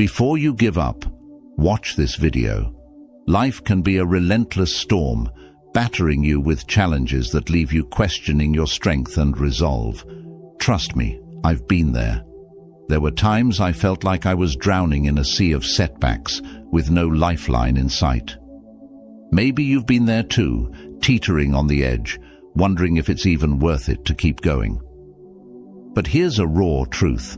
Before you give up, watch this video. Life can be a relentless storm, battering you with challenges that leave you questioning your strength and resolve. Trust me, I've been there. There were times I felt like I was drowning in a sea of setbacks, with no lifeline in sight. Maybe you've been there too, teetering on the edge, wondering if it's even worth it to keep going. But here's a raw truth.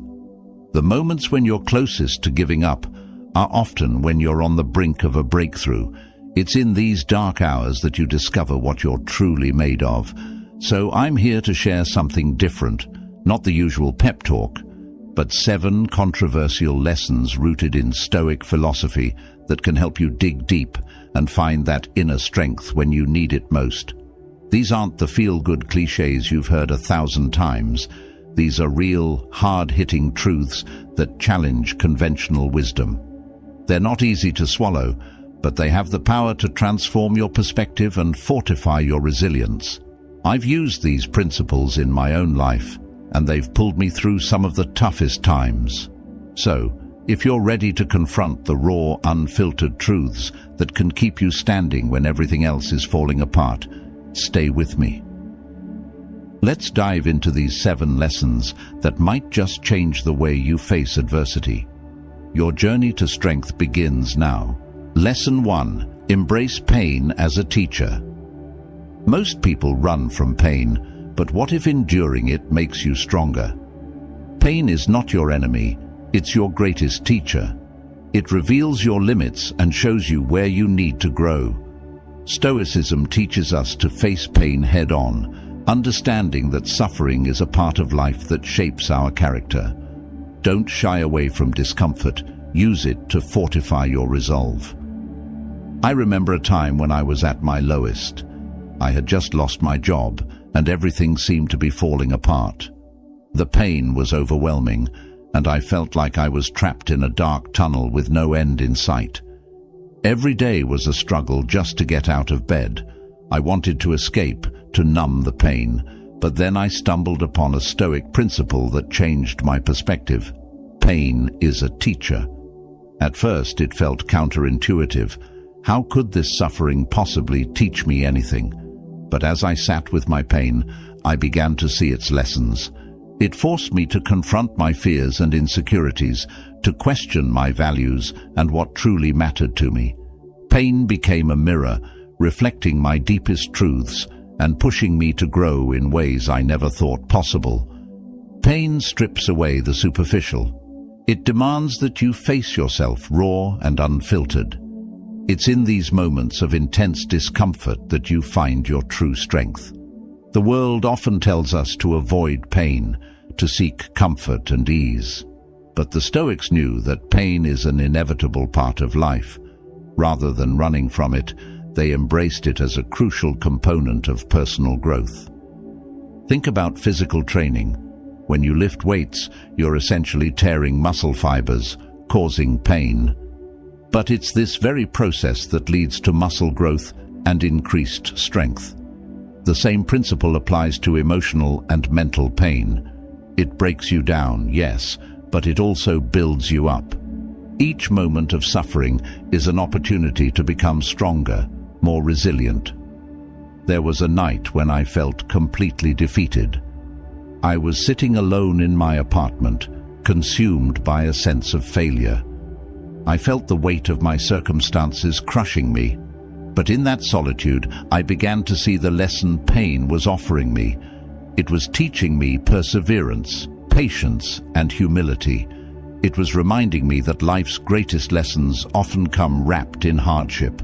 The moments when you're closest to giving up are often when you're on the brink of a breakthrough. It's in these dark hours that you discover what you're truly made of. So I'm here to share something different, not the usual pep talk, but 7 controversial lessons rooted in Stoic philosophy that can help you dig deep and find that inner strength when you need it most. These aren't the feel-good cliches you've heard 1,000 times. These are real, hard-hitting truths that challenge conventional wisdom. They're not easy to swallow, but they have the power to transform your perspective and fortify your resilience. I've used these principles in my own life, and they've pulled me through some of the toughest times. So, if you're ready to confront the raw, unfiltered truths that can keep you standing when everything else is falling apart, stay with me. Let's dive into these 7 lessons that might just change the way you face adversity. Your journey to strength begins now. Lesson 1. Embrace pain as a teacher. Most people run from pain, but what if enduring it makes you stronger? Pain is not your enemy, it's your greatest teacher. It reveals your limits and shows you where you need to grow. Stoicism teaches us to face pain head-on, understanding that suffering is a part of life that shapes our character. Don't shy away from discomfort, use it to fortify your resolve. I remember a time when I was at my lowest. I had just lost my job, and everything seemed to be falling apart. The pain was overwhelming, and I felt like I was trapped in a dark tunnel with no end in sight. Every day was a struggle just to get out of bed. I wanted to escape, to numb the pain, but then I stumbled upon a Stoic principle that changed my perspective. Pain is a teacher. At first it felt counterintuitive. How could this suffering possibly teach me anything? But as I sat with my pain, I began to see its lessons. It forced me to confront my fears and insecurities, to question my values and what truly mattered to me. Pain became a mirror, reflecting my deepest truths and pushing me to grow in ways I never thought possible. Pain strips away the superficial. It demands that you face yourself raw and unfiltered. It's in these moments of intense discomfort that you find your true strength. The world often tells us to avoid pain, to seek comfort and ease. But the Stoics knew that pain is an inevitable part of life. Rather than running from it, they embraced it as a crucial component of personal growth. Think about physical training. When you lift weights, you're essentially tearing muscle fibers, causing pain. But it's this very process that leads to muscle growth and increased strength. The same principle applies to emotional and mental pain. It breaks you down, yes, but it also builds you up. Each moment of suffering is an opportunity to become stronger, more resilient. There was a night when I felt completely defeated. I was sitting alone in my apartment, consumed by a sense of failure. I felt the weight of my circumstances crushing me. But in that solitude, I began to see the lesson pain was offering me. It was teaching me perseverance, patience, and humility. It was reminding me that life's greatest lessons often come wrapped in hardship.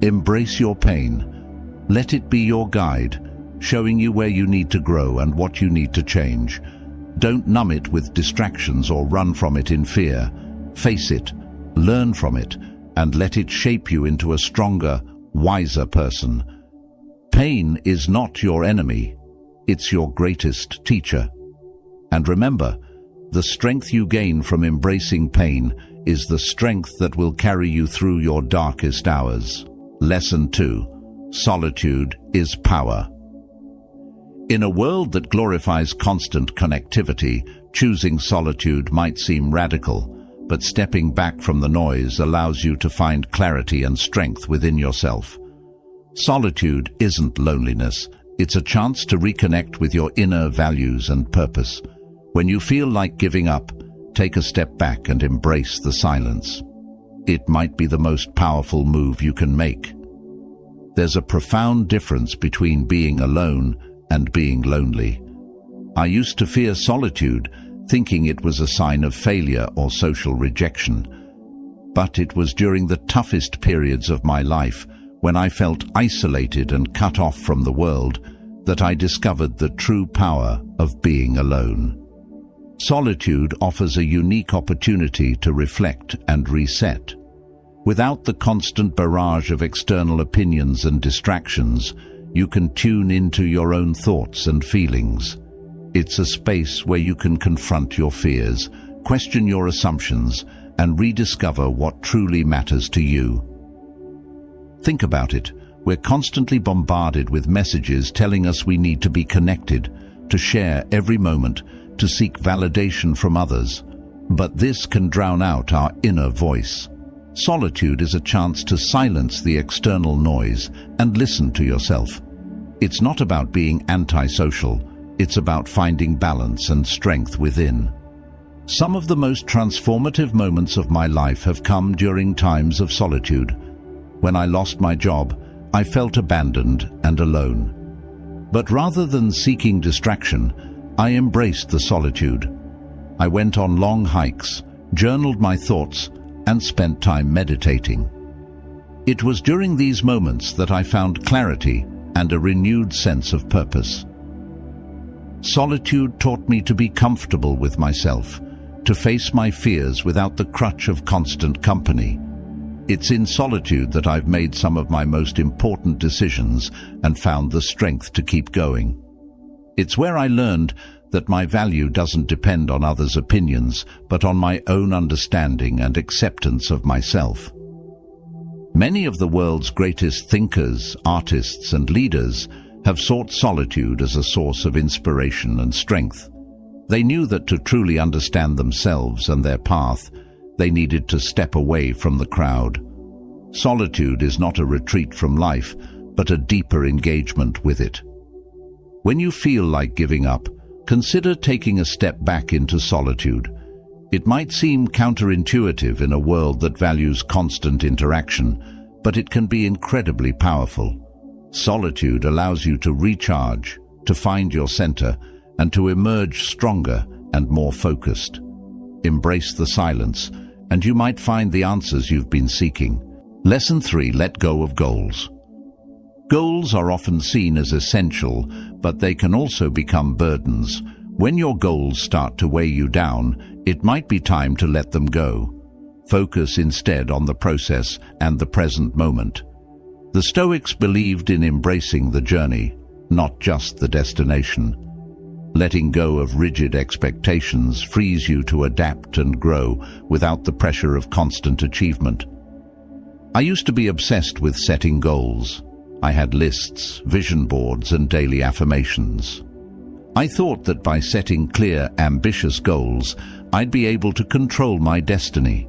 Embrace your pain. Let it be your guide, showing you where you need to grow and what you need to change. Don't numb it with distractions or run from it in fear. Face it, learn from it, and let it shape you into a stronger, wiser person. Pain is not your enemy. It's your greatest teacher. And remember, the strength you gain from embracing pain is the strength that will carry you through your darkest hours. Lesson 2. Solitude is power. In a world that glorifies constant connectivity, choosing solitude might seem radical, but stepping back from the noise allows you to find clarity and strength within yourself. Solitude isn't loneliness, it's a chance to reconnect with your inner values and purpose. When you feel like giving up, take a step back and embrace the silence. It might be the most powerful move you can make. There's a profound difference between being alone and being lonely. I used to fear solitude, thinking it was a sign of failure or social rejection. But it was during the toughest periods of my life, when I felt isolated and cut off from the world, that I discovered the true power of being alone. Solitude offers a unique opportunity to reflect and reset. Without the constant barrage of external opinions and distractions, you can tune into your own thoughts and feelings. It's a space where you can confront your fears, question your assumptions, and rediscover what truly matters to you. Think about it. We're constantly bombarded with messages telling us we need to be connected, to share every moment, to seek validation from others. But this can drown out our inner voice. Solitude is a chance to silence the external noise and listen to yourself. It's not about being antisocial. It's about finding balance and strength within. Some of the most transformative moments of my life have come during times of solitude. When I lost my job, I felt abandoned and alone. But rather than seeking distraction, I embraced the solitude. I went on long hikes, journaled my thoughts, and spent time meditating. It was during these moments that I found clarity and a renewed sense of purpose. Solitude taught me to be comfortable with myself, to face my fears without the crutch of constant company. It's in solitude that I've made some of my most important decisions and found the strength to keep going. It's where I learned that my value doesn't depend on others' opinions, but on my own understanding and acceptance of myself. Many of the world's greatest thinkers, artists, and leaders have sought solitude as a source of inspiration and strength. They knew that to truly understand themselves and their path, they needed to step away from the crowd. Solitude is not a retreat from life, but a deeper engagement with it. When you feel like giving up, consider taking a step back into solitude. It might seem counterintuitive in a world that values constant interaction, but it can be incredibly powerful. Solitude allows you to recharge, to find your center, and to emerge stronger and more focused. Embrace the silence, and you might find the answers you've been seeking. Lesson 3: Let go of goals. Goals are often seen as essential, but they can also become burdens. When your goals start to weigh you down, it might be time to let them go. Focus instead on the process and the present moment. The Stoics believed in embracing the journey, not just the destination. Letting go of rigid expectations frees you to adapt and grow without the pressure of constant achievement. I used to be obsessed with setting goals. I had lists, vision boards, and daily affirmations. I thought that by setting clear, ambitious goals, I'd be able to control my destiny.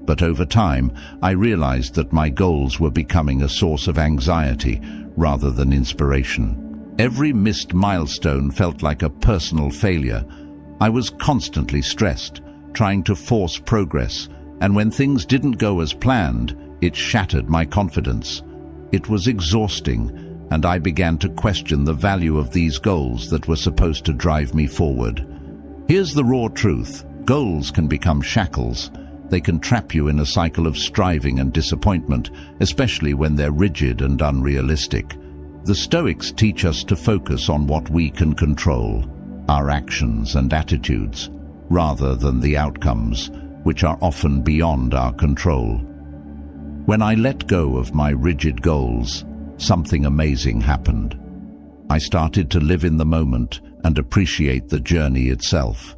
But over time, I realized that my goals were becoming a source of anxiety rather than inspiration. Every missed milestone felt like a personal failure. I was constantly stressed, trying to force progress, and when things didn't go as planned, it shattered my confidence. It was exhausting, and I began to question the value of these goals that were supposed to drive me forward. Here's the raw truth: goals can become shackles. They can trap you in a cycle of striving and disappointment, especially when they're rigid and unrealistic. The Stoics teach us to focus on what we can control, our actions and attitudes, rather than the outcomes, which are often beyond our control. When I let go of my rigid goals, something amazing happened. I started to live in the moment and appreciate the journey itself.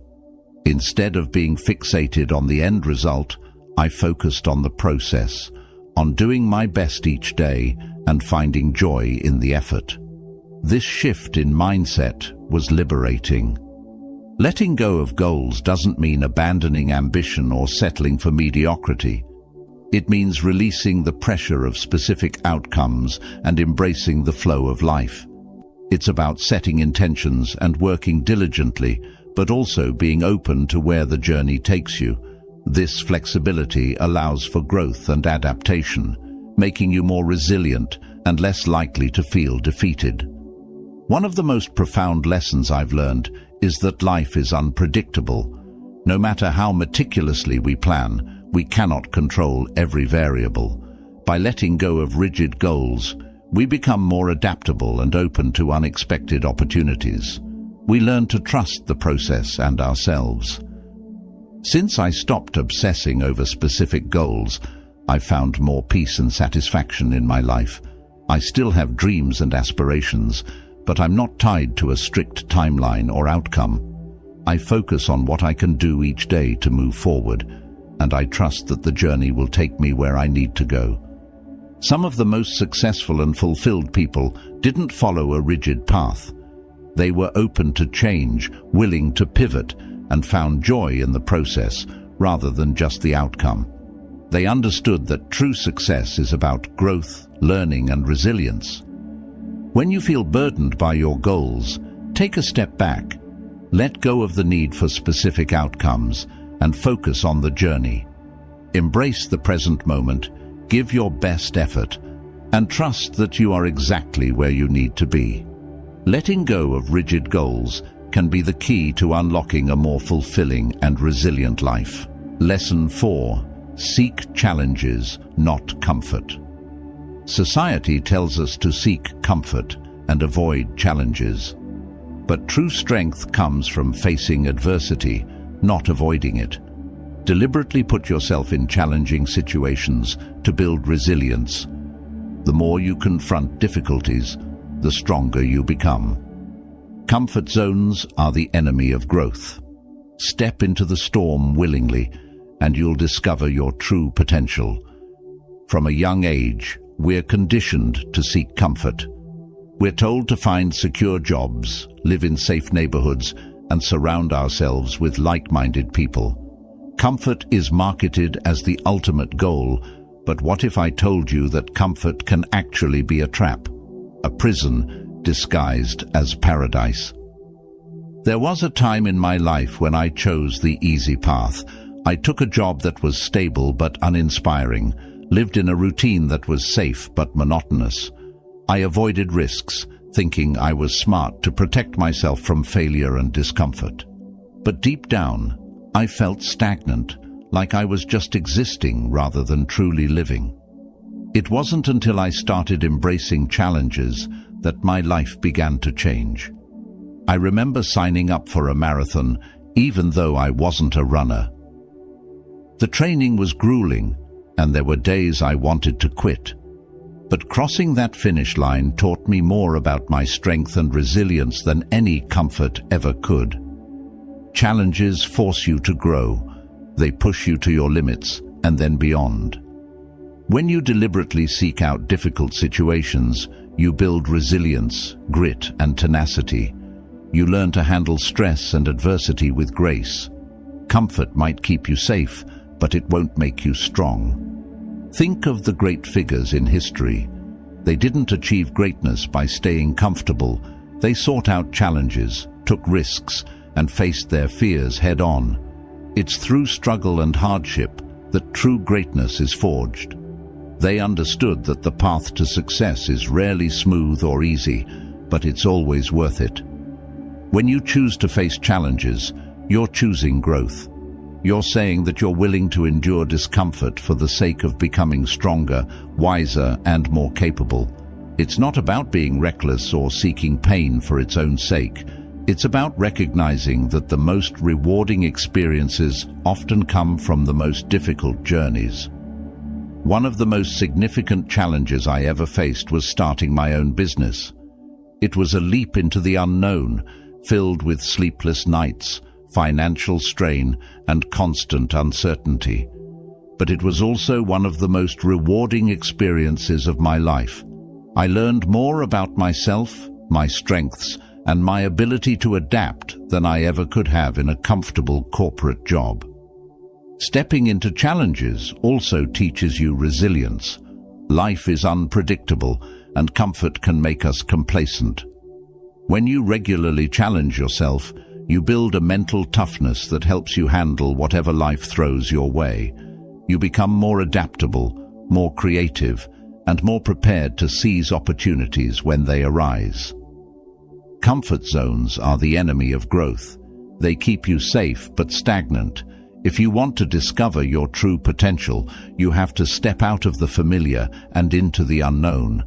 Instead of being fixated on the end result, I focused on the process, on doing my best each day and finding joy in the effort. This shift in mindset was liberating. Letting go of goals doesn't mean abandoning ambition or settling for mediocrity. It means releasing the pressure of specific outcomes and embracing the flow of life. It's about setting intentions and working diligently, but also being open to where the journey takes you. This flexibility allows for growth and adaptation, making you more resilient and less likely to feel defeated. One of the most profound lessons I've learned is that life is unpredictable. No matter how meticulously we plan, we cannot control every variable. By letting go of rigid goals, we become more adaptable and open to unexpected opportunities. We learn to trust the process and ourselves. Since I stopped obsessing over specific goals, I've found more peace and satisfaction in my life. I still have dreams and aspirations, but I'm not tied to a strict timeline or outcome. I focus on what I can do each day to move forward, and I trust that the journey will take me where I need to go. Some of the most successful and fulfilled people didn't follow a rigid path. They were open to change, willing to pivot, and found joy in the process rather than just the outcome. They understood that true success is about growth, learning, and resilience. When you feel burdened by your goals, take a step back. Let go of the need for specific outcomes and focus on the journey. Embrace the present moment, give your best effort, and trust that you are exactly where you need to be. Letting go of rigid goals can be the key to unlocking a more fulfilling and resilient life. Lesson 4. Seek challenges, not comfort. Society tells us to seek comfort and avoid challenges. But true strength comes from facing adversity, not avoiding it. Deliberately put yourself in challenging situations to build resilience. The more you confront difficulties, the stronger you become. Comfort zones are the enemy of growth. Step into the storm willingly, and you'll discover your true potential. From a young age, we're conditioned to seek comfort. We're told to find secure jobs, live in safe neighborhoods, and surround ourselves with like-minded people. Comfort is marketed as the ultimate goal, but what if I told you that comfort can actually be a trap, a prison disguised as paradise? There was a time in my life when I chose the easy path. I took a job that was stable but uninspiring, lived in a routine that was safe but monotonous. I avoided risks, thinking I was smart to protect myself from failure and discomfort. But deep down, I felt stagnant, like I was just existing rather than truly living. It wasn't until I started embracing challenges that my life began to change. I remember signing up for a marathon, even though I wasn't a runner. The training was grueling, and there were days I wanted to quit. But crossing that finish line taught me more about my strength and resilience than any comfort ever could. Challenges force you to grow. They push you to your limits and then beyond. When you deliberately seek out difficult situations, you build resilience, grit, and tenacity. You learn to handle stress and adversity with grace. Comfort might keep you safe, but it won't make you strong. Think of the great figures in history. They didn't achieve greatness by staying comfortable. They sought out challenges, took risks, and faced their fears head-on. It's through struggle and hardship that true greatness is forged. They understood that the path to success is rarely smooth or easy, but it's always worth it. When you choose to face challenges, you're choosing growth. You're saying that you're willing to endure discomfort for the sake of becoming stronger, wiser, and more capable. It's not about being reckless or seeking pain for its own sake. It's about recognizing that the most rewarding experiences often come from the most difficult journeys. One of the most significant challenges I ever faced was starting my own business. It was a leap into the unknown, filled with sleepless nights, financial strain, and constant uncertainty. But it was also one of the most rewarding experiences of my life. I learned more about myself, my strengths, and my ability to adapt than I ever could have in a comfortable corporate job. Stepping into challenges also teaches you resilience. Life is unpredictable, and comfort can make us complacent. When you regularly challenge yourself, you build a mental toughness that helps you handle whatever life throws your way. You become more adaptable, more creative, and more prepared to seize opportunities when they arise. Comfort zones are the enemy of growth. They keep you safe but stagnant. If you want to discover your true potential, you have to step out of the familiar and into the unknown.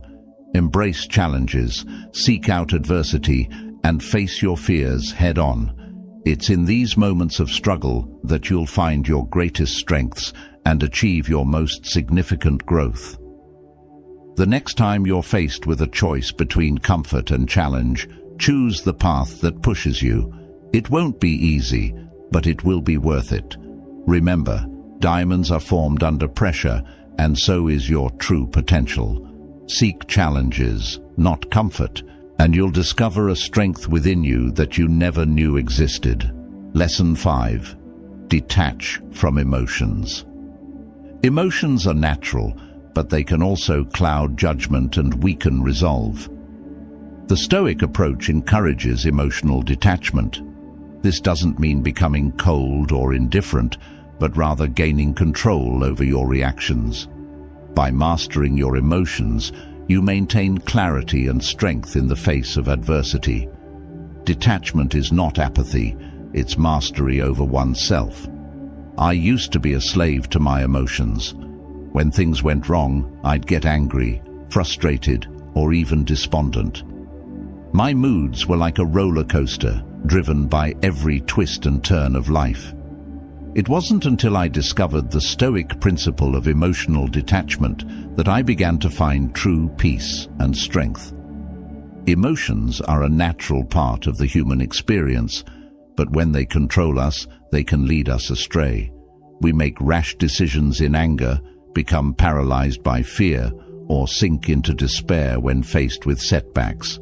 Embrace challenges, seek out adversity, and face your fears head-on. It's in these moments of struggle that you'll find your greatest strengths and achieve your most significant growth. The next time you're faced with a choice between comfort and challenge, choose the path that pushes you. It won't be easy, but it will be worth it. Remember, diamonds are formed under pressure, and so is your true potential. Seek challenges, not comfort, and you'll discover a strength within you that you never knew existed. Lesson 5. Detach from emotions. Emotions are natural, but they can also cloud judgment and weaken resolve. The Stoic approach encourages emotional detachment. This doesn't mean becoming cold or indifferent, but rather gaining control over your reactions. By mastering your emotions, you maintain clarity and strength in the face of adversity. Detachment is not apathy, it's mastery over oneself. I used to be a slave to my emotions. When things went wrong, I'd get angry, frustrated, or even despondent. My moods were like a roller coaster, driven by every twist and turn of life. It wasn't until I discovered the Stoic principle of emotional detachment that I began to find true peace and strength. Emotions are a natural part of the human experience, but when they control us, they can lead us astray. We make rash decisions in anger, become paralyzed by fear, or sink into despair when faced with setbacks.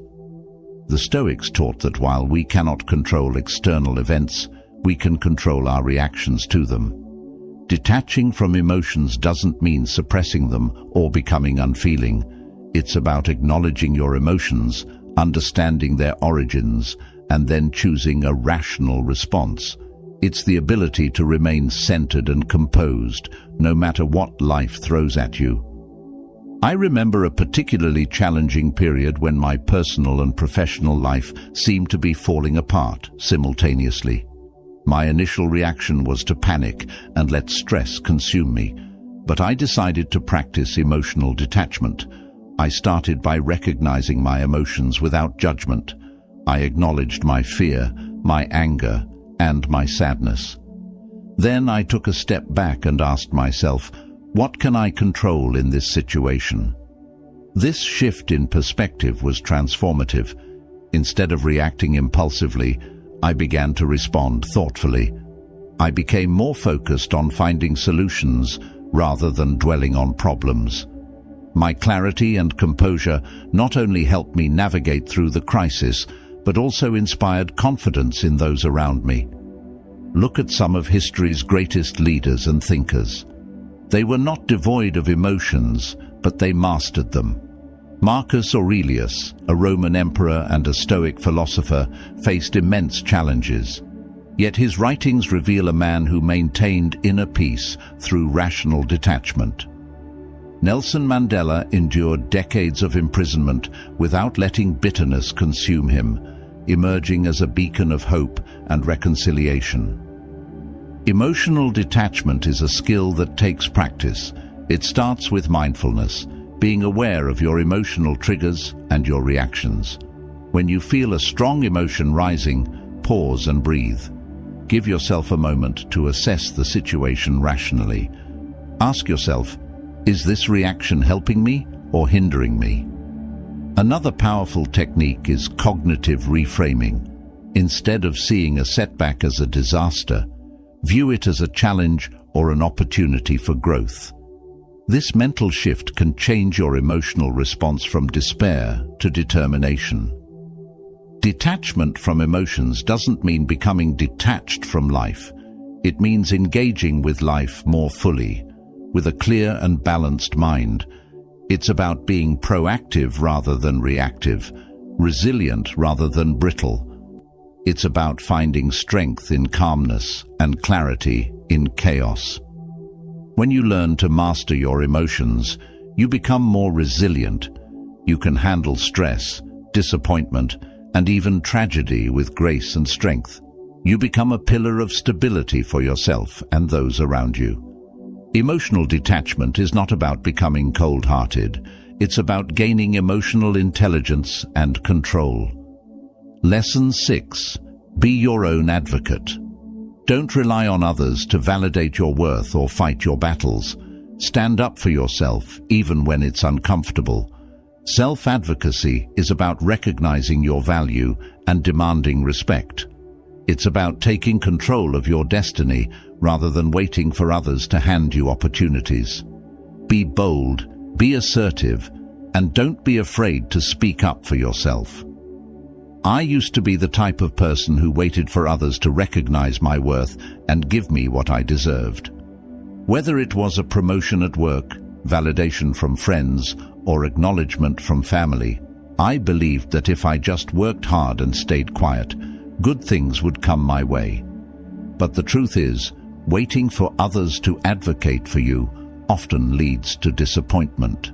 The Stoics taught that while we cannot control external events, we can control our reactions to them. Detaching from emotions doesn't mean suppressing them or becoming unfeeling. It's about acknowledging your emotions, understanding their origins, and then choosing a rational response. It's the ability to remain centered and composed, no matter what life throws at you. I remember a particularly challenging period when my personal and professional life seemed to be falling apart simultaneously. My initial reaction was to panic and let stress consume me, but I decided to practice emotional detachment. I started by recognizing my emotions without judgment. I acknowledged my fear, my anger, and my sadness. Then I took a step back and asked myself, what can I control in this situation? This shift in perspective was transformative. Instead of reacting impulsively, I began to respond thoughtfully. I became more focused on finding solutions rather than dwelling on problems. My clarity and composure not only helped me navigate through the crisis, but also inspired confidence in those around me. Look at some of history's greatest leaders and thinkers. They were not devoid of emotions, but they mastered them. Marcus Aurelius, a Roman emperor and a Stoic philosopher, faced immense challenges. Yet his writings reveal a man who maintained inner peace through rational detachment. Nelson Mandela endured decades of imprisonment without letting bitterness consume him, emerging as a beacon of hope and reconciliation. Emotional detachment is a skill that takes practice. It starts with mindfulness, being aware of your emotional triggers and your reactions. When you feel a strong emotion rising, pause and breathe. Give yourself a moment to assess the situation rationally. Ask yourself, is this reaction helping me or hindering me? Another powerful technique is cognitive reframing. Instead of seeing a setback as a disaster, view it as a challenge or an opportunity for growth. This mental shift can change your emotional response from despair to determination. Detachment from emotions doesn't mean becoming detached from life. It means engaging with life more fully, with a clear and balanced mind. It's about being proactive rather than reactive, resilient rather than brittle. It's about finding strength in calmness and clarity in chaos. When you learn to master your emotions, you become more resilient. You can handle stress, disappointment, and even tragedy with grace and strength. You become a pillar of stability for yourself and those around you. Emotional detachment is not about becoming cold-hearted. It's about gaining emotional intelligence and control. Lesson 6. Be your own advocate. Don't rely on others to validate your worth or fight your battles. Stand up for yourself, even when it's uncomfortable. Self-advocacy is about recognizing your value and demanding respect. It's about taking control of your destiny rather than waiting for others to hand you opportunities. Be bold, be assertive, and don't be afraid to speak up for yourself. I used to be the type of person who waited for others to recognize my worth and give me what I deserved. Whether it was a promotion at work, validation from friends, or acknowledgement from family, I believed that if I just worked hard and stayed quiet, good things would come my way. But the truth is, waiting for others to advocate for you often leads to disappointment.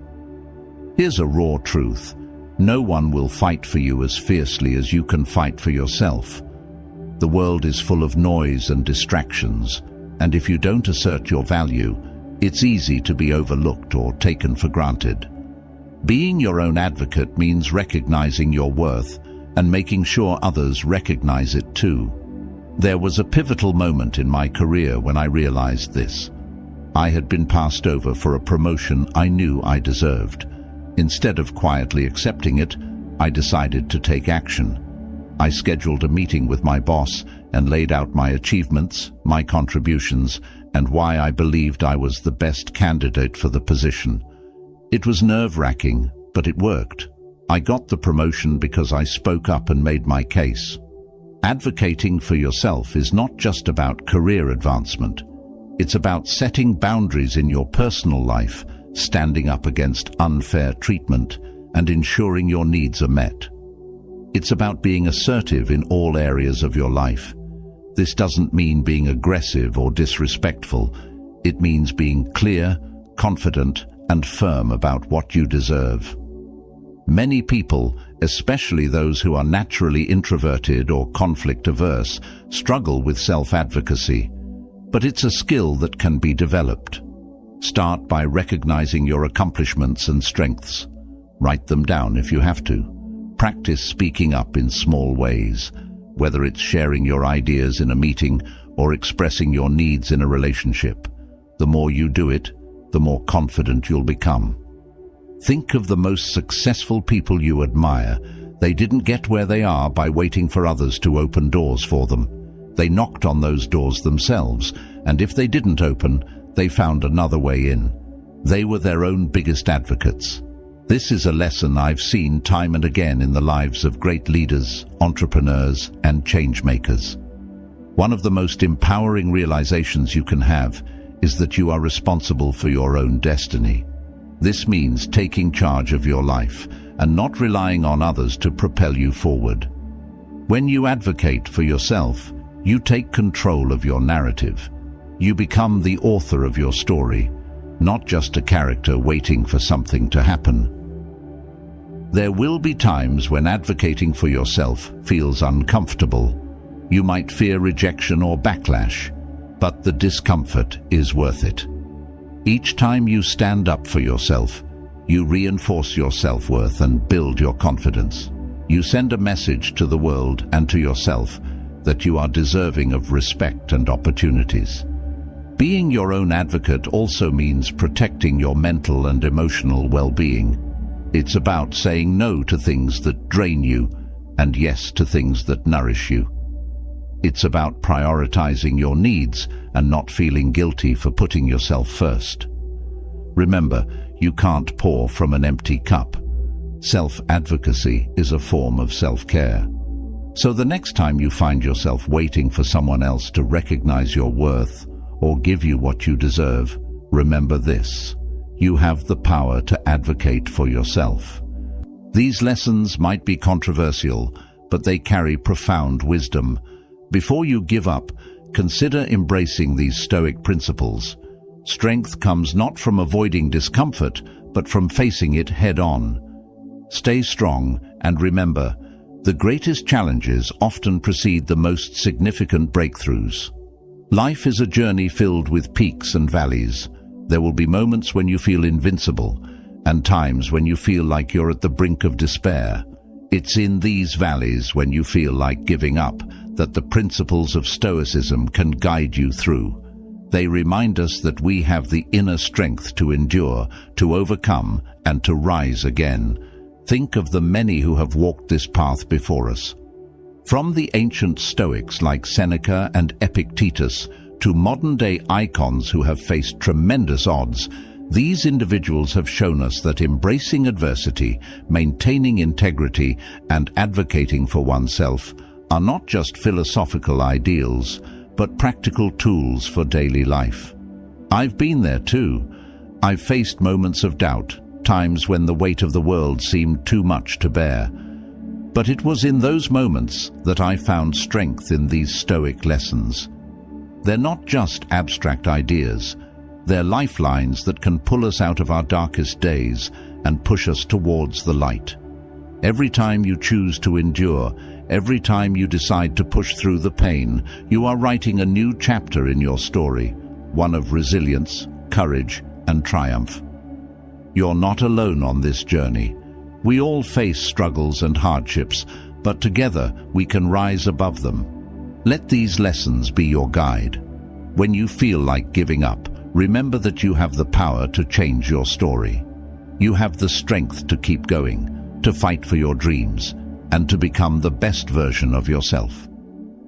Here's a raw truth. No one will fight for you as fiercely as you can fight for yourself. The world is full of noise and distractions, and if you don't assert your value, it's easy to be overlooked or taken for granted. Being your own advocate means recognizing your worth and making sure others recognize it too. There was a pivotal moment in my career when I realized this. I had been passed over for a promotion I knew I deserved. Instead of quietly accepting it, I decided to take action. I scheduled a meeting with my boss and laid out my achievements, my contributions, and why I believed I was the best candidate for the position. It was nerve-wracking, but it worked. I got the promotion because I spoke up and made my case. Advocating for yourself is not just about career advancement. It's about setting boundaries in your personal life, standing up against unfair treatment, and ensuring your needs are met. It's about being assertive in all areas of your life. This doesn't mean being aggressive or disrespectful. It means being clear, confident, and firm about what you deserve. Many people, especially those who are naturally introverted or conflict-averse, struggle with self-advocacy, but it's a skill that can be developed. Start by recognizing your accomplishments and strengths. Write them down if you have to. Practice speaking up in small ways, whether it's sharing your ideas in a meeting or expressing your needs in a relationship. The more you do it, the more confident you'll become. Think of the most successful people you admire. They didn't get where they are by waiting for others to open doors for them. They knocked on those doors themselves, and if they didn't open, they found another way in. They were their own biggest advocates. This is a lesson I've seen time and again in the lives of great leaders, entrepreneurs, and change-makers. One of the most empowering realizations you can have is that you are responsible for your own destiny. This means taking charge of your life and not relying on others to propel you forward. When you advocate for yourself, you take control of your narrative. You become the author of your story, not just a character waiting for something to happen. There will be times when advocating for yourself feels uncomfortable. You might fear rejection or backlash, but the discomfort is worth it. Each time you stand up for yourself, you reinforce your self-worth and build your confidence. You send a message to the world and to yourself that you are deserving of respect and opportunities. Being your own advocate also means protecting your mental and emotional well-being. It's about saying no to things that drain you and yes to things that nourish you. It's about prioritizing your needs and not feeling guilty for putting yourself first. Remember, you can't pour from an empty cup. Self-advocacy is a form of self-care. So the next time you find yourself waiting for someone else to recognize your worth or give you what you deserve, remember this: you have the power to advocate for yourself. These lessons might be controversial, but they carry profound wisdom. Before you give up, consider embracing these Stoic principles. Strength comes not from avoiding discomfort, but from facing it head-on. Stay strong, and remember, the greatest challenges often precede the most significant breakthroughs. Life is a journey filled with peaks and valleys. There will be moments when you feel invincible, and times when you feel like you're at the brink of despair. It's in these valleys, when you feel like giving up, that the principles of Stoicism can guide you through. They remind us that we have the inner strength to endure, to overcome, and to rise again. Think of the many who have walked this path before us. From the ancient Stoics like Seneca and Epictetus to modern-day icons who have faced tremendous odds, these individuals have shown us that embracing adversity, maintaining integrity, and advocating for oneself are not just philosophical ideals, but practical tools for daily life. I've been there too. I've faced moments of doubt, times when the weight of the world seemed too much to bear. But it was in those moments that I found strength in these Stoic lessons. They're not just abstract ideas. They're lifelines that can pull us out of our darkest days and push us towards the light. Every time you choose to endure, every time you decide to push through the pain, you are writing a new chapter in your story, one of resilience, courage, and triumph. You're not alone on this journey. We all face struggles and hardships, but together we can rise above them. Let these lessons be your guide. When you feel like giving up, remember that you have the power to change your story. You have the strength to keep going, to fight for your dreams, and to become the best version of yourself.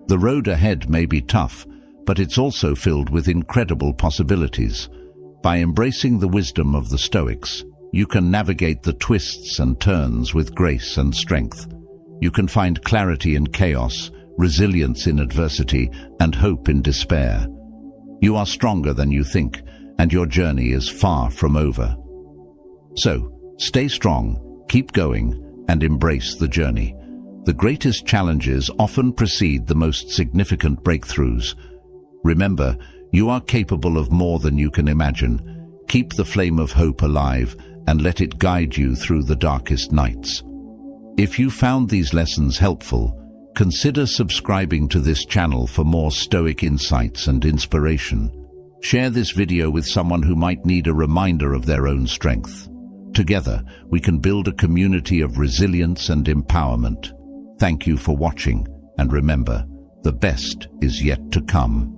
The road ahead may be tough, but it's also filled with incredible possibilities. By embracing the wisdom of the Stoics, you can navigate the twists and turns with grace and strength. You can find clarity in chaos, resilience in adversity, and hope in despair. You are stronger than you think, and your journey is far from over. So, stay strong, keep going, and embrace the journey. The greatest challenges often precede the most significant breakthroughs. Remember, you are capable of more than you can imagine. Keep the flame of hope alive and let it guide you through the darkest nights. If you found these lessons helpful, consider subscribing to this channel for more Stoic insights and inspiration. Share this video with someone who might need a reminder of their own strength. Together, we can build a community of resilience and empowerment. Thank you for watching, and remember, the best is yet to come.